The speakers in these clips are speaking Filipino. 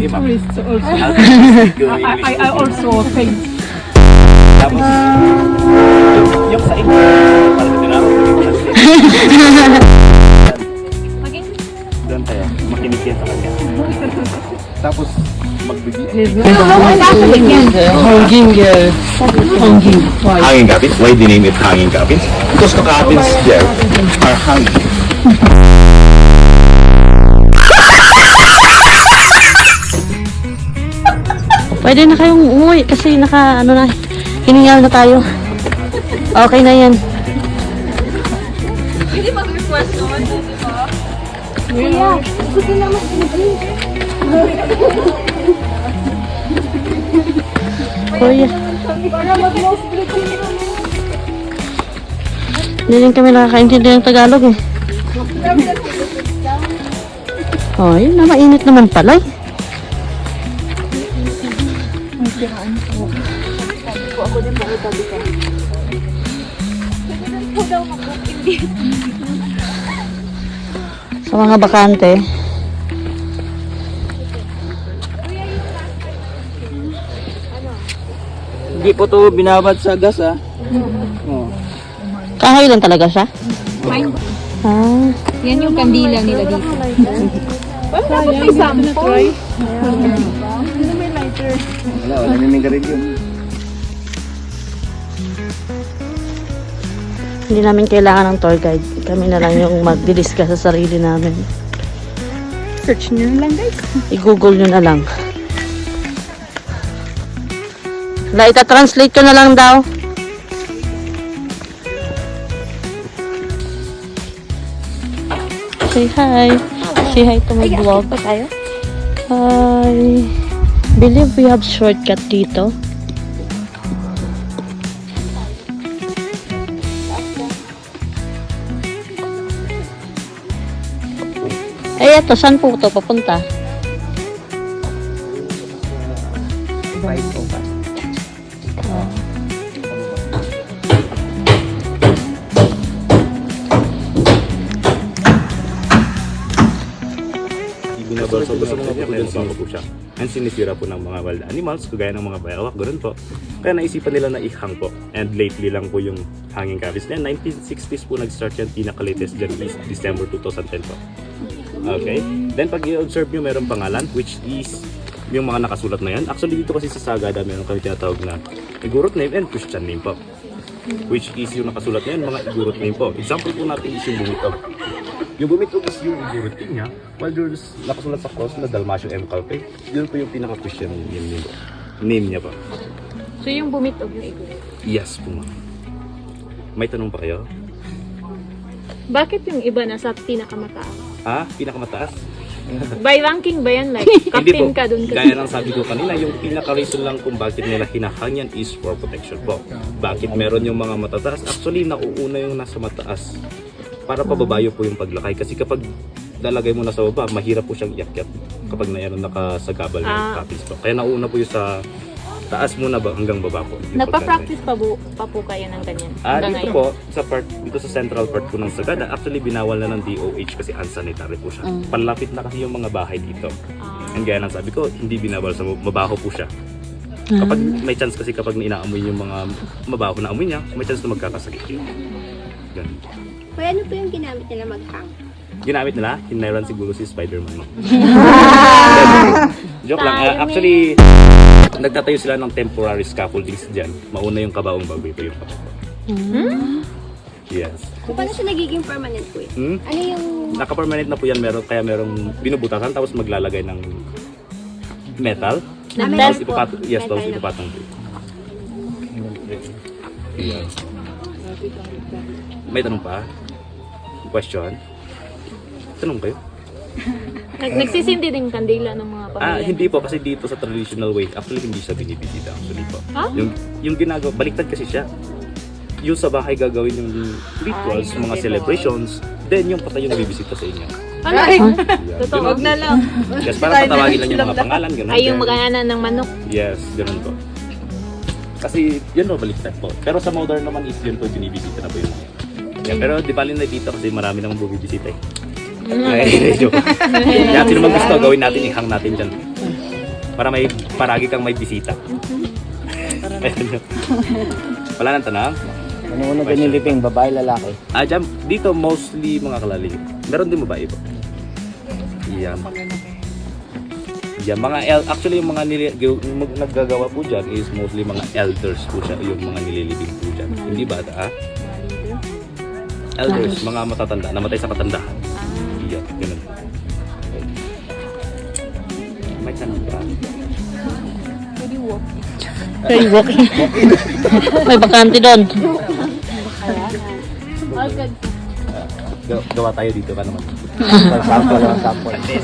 tourists also. I English. also paint. Tapos, yung sa inyo, parang ito na ako doon tayo, makinig yan sa kanya. Tapos, magbigay. Hanging cabins? Why do you name it hanging cabins? Because the cabins there are hanging. Pwede na kayong umuwi kasi hiningal na tayo. Okay na yan. Hindi mag-request naman, di ba? Kuya, gusto na Kuya. Hindi rin kami nakakaintindi ng Tagalog eh. Oh, yun na, mainit naman pala eh. Sa mga bakante. Hindi po to binabad sa gas ah. Oh. Kahoy lang talaga siya? Fine. Ah. Yan yung kandila nila dito. Dapat may sample. Wala, naninig rin yun. Hindi namin kailangan ng tour guide. Kami na lang yung magdidiscuss sa sarili namin. Search nyo lang guys. I-google nyo na lang. Wala, ita-translate ko na lang daw. Say hi. Say hi to my vlog. tayo? Hi. Believe we have shortcut dito. Eh, eto, saan po ito papunta? Binabalso gusto mga po po siya. And sinisira po ng mga wild animals, kagaya ng mga bayawak, ganoon po. Kaya naisipan nila na ihang po. And lately lang po yung hanging cabins na 1960s po nag-start yan, pinaka-latest dyan is December 2010 po. Okay? Then pag i-observe nyo, mayroong pangalan, which is yung mga nakasulat na yan. Actually dito kasi sa Sagada, meron kami tinatawag na Igorot name and Christian name po. Which is yung nakasulat na yan, mga Igorot name po. Example po natin is yung Bumitog. Yung Bumitog is yung Igorot niya, while there's nakasulat sa cross na Dalmatio M. Calpe, yun po yung pinaka-Christian name niya po. So yung bumitog yung iguro. Yes po ma'am. May tanong pa kayo? Bakit yung iba nasa pinakamataas? Ah, pinakamataas? By ranking ba yan? Like, Hindi po. captain ka dun Gaya ng sabi ko kanina, yung pinaka-reason lang kung bakit nila hinahang yan is for protection po. Bakit meron yung mga matataas? Actually, nauuna yung nasa mataas. Para pababayo po yung paglakay. Kasi kapag lalagay mo na sa baba, mahirap po siyang iakyat kapag nakasagabal ng cabins po. Kaya nauna po yung sa taas muna ba hanggang baba po. Nagpa-practice pa po kayo ng ganyan? Dito po, dito sa central part po ng Sagada, actually binawal na ng DOH kasi unsanitary po siya. Panlapit na kasi yung mga bahay dito. And gaya ng sabi ko, hindi binawal sa mabaho po siya. Kapag may chance kasi kapag inaamoy yung mga mabaho na amoy niya, may chance na magkakasakit yun. Ganun. Kuya, ano po yung ginamit nila mag-hang? Ginamit nila, hinairan siguro si Spider-Man. No? Joke lang. Actually, nagtatayo sila ng temporary scaffoldings dyan. Mauna yung kabaong bago ito yung kabaong. Yes. So, paano siya nagiging permanent po yun? Ano yung... Naka-permanent na po yan, kaya merong binubutasan tapos maglalagay ng metal. Nag-test po. Yes, tapos ipapatong po. Yeah. May tanong pa? Question? Tanong kayo? Nagsisindi din kandila ng mga pamilya? Hindi po kasi dito sa traditional way, actually hindi siya binibisita actually po. Yung ginagawa, baliktad kasi siya. Yung sa bahay gagawin yung rituals, mga celebrations, then yung patay yung bibisita sa inyo. Ano? Totoo, wag na lang. Yes, para patawagin lang yung mga pangalan, gano'n. Ay, yung mag-aanan ng manok. Yes, gano'n po. Kasi yun po, baliktad po. Pero sa modern naman is yun po, binibisita na po yung mga. Yeah, pero di bali na dito kasi marami namang bumibisita eh. Ay, joke. Kaya sino mag gusto, gawin natin, ihang natin dyan. Para may paragi kang may bisita. Ayun. Wala nang tanong? Ano una binilibing, babae, lalaki? Dyan, dito mostly mga kalali. Meron din babae po. Yan. Yan, mga actually yung mga naggagawa po dyan is mostly mga elders po siya, yung mga nililibing po dyan. Hindi bata, ha? Elders, mga matatanda, namatay sa katandahan. Yan, ganun. May tanong ba? Kayo walking. May bakante doon. Gawa tayo dito ka naman.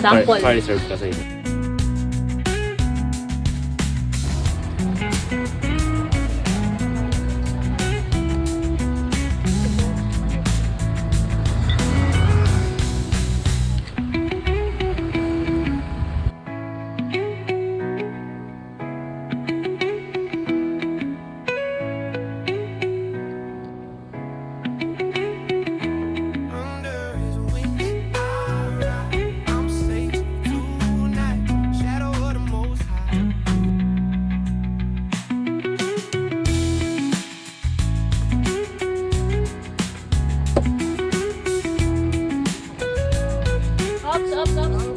Sample. For reserve kasi. Under his wings, I'm safe tonight. Shadow of the Most High. Ops, ops, ops.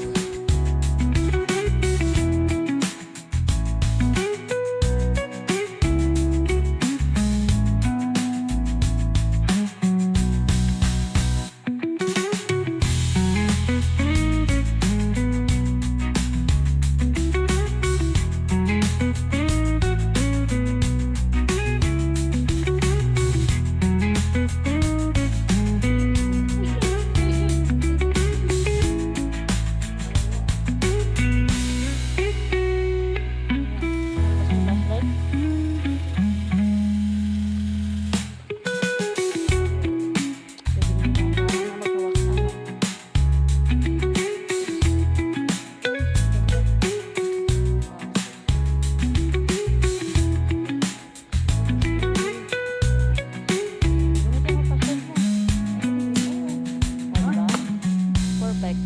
Perfect.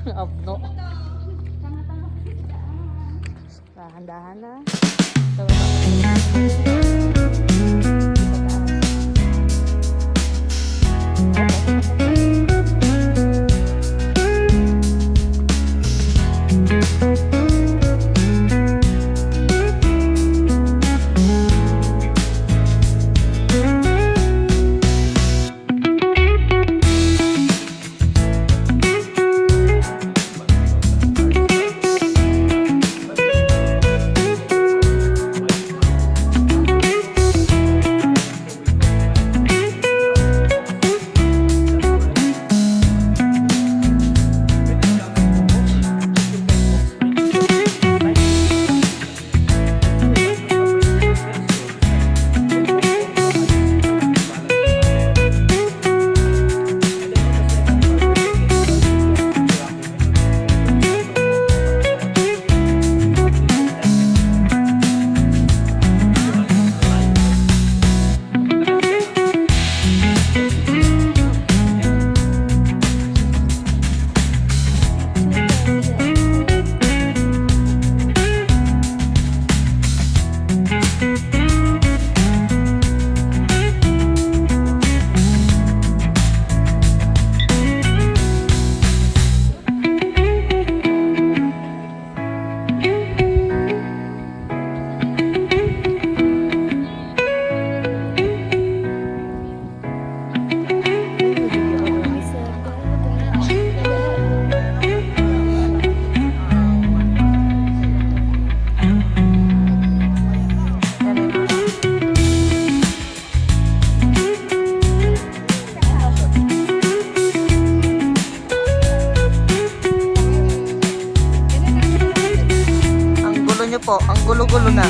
Abno. Dahan-dahan na. po, ang gulo-gulo na.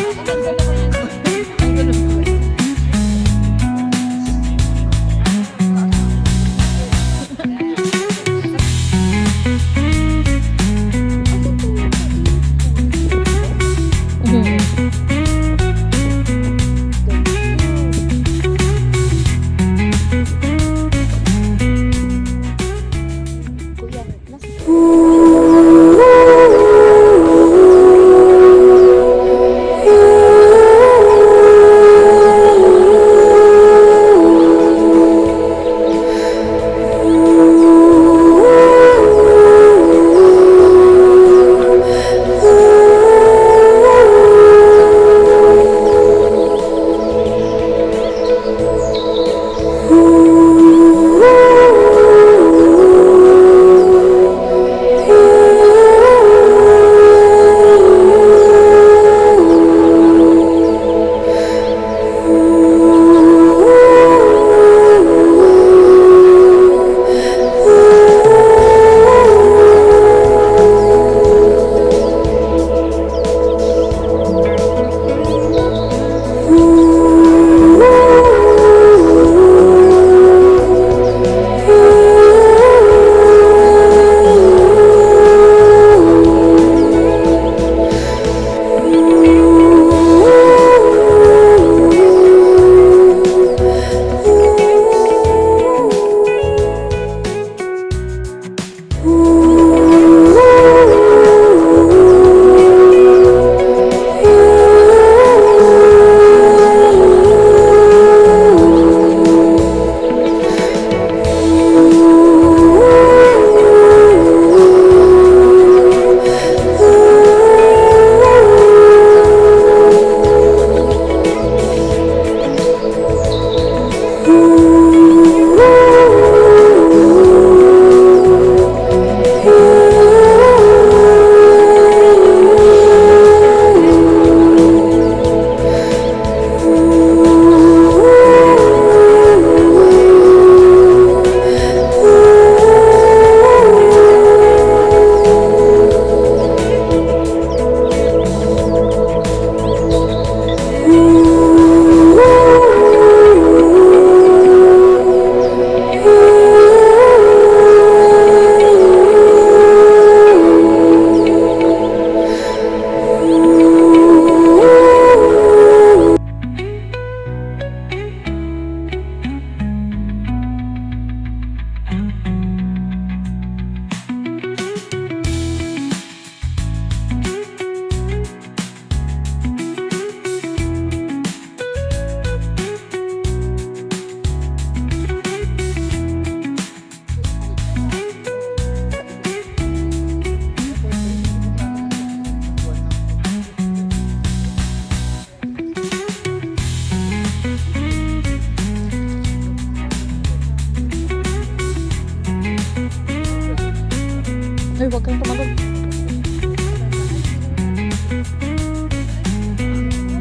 Huwag kayong tumagod.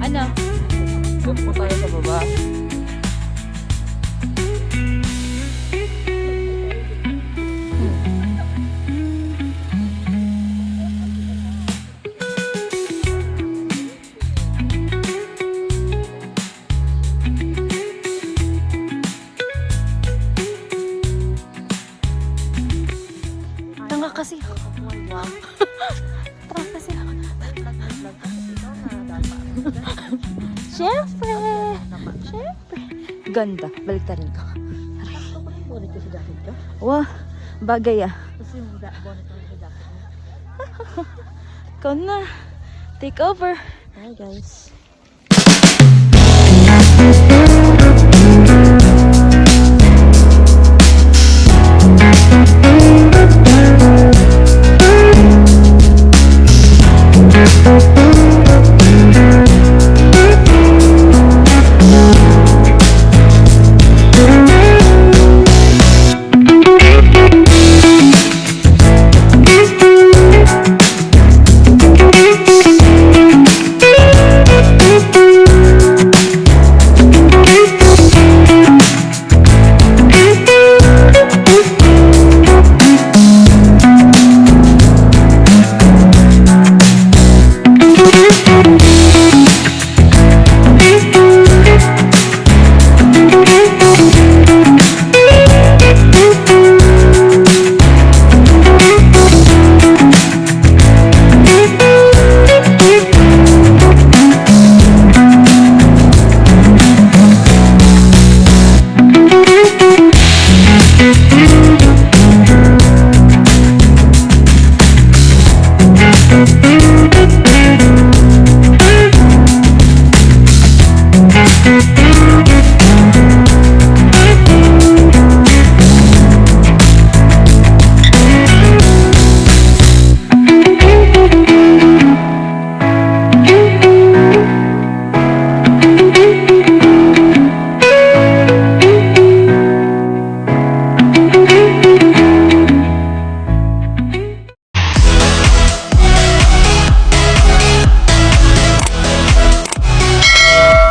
Ano? Huwag po tayo sa baba. Tanga kasi. Tanga kasi. Siyempre. Siyempre. Ganda. Baliktarin ko. Wah, bagay ah. Ikaw na. Take over. Hi guys.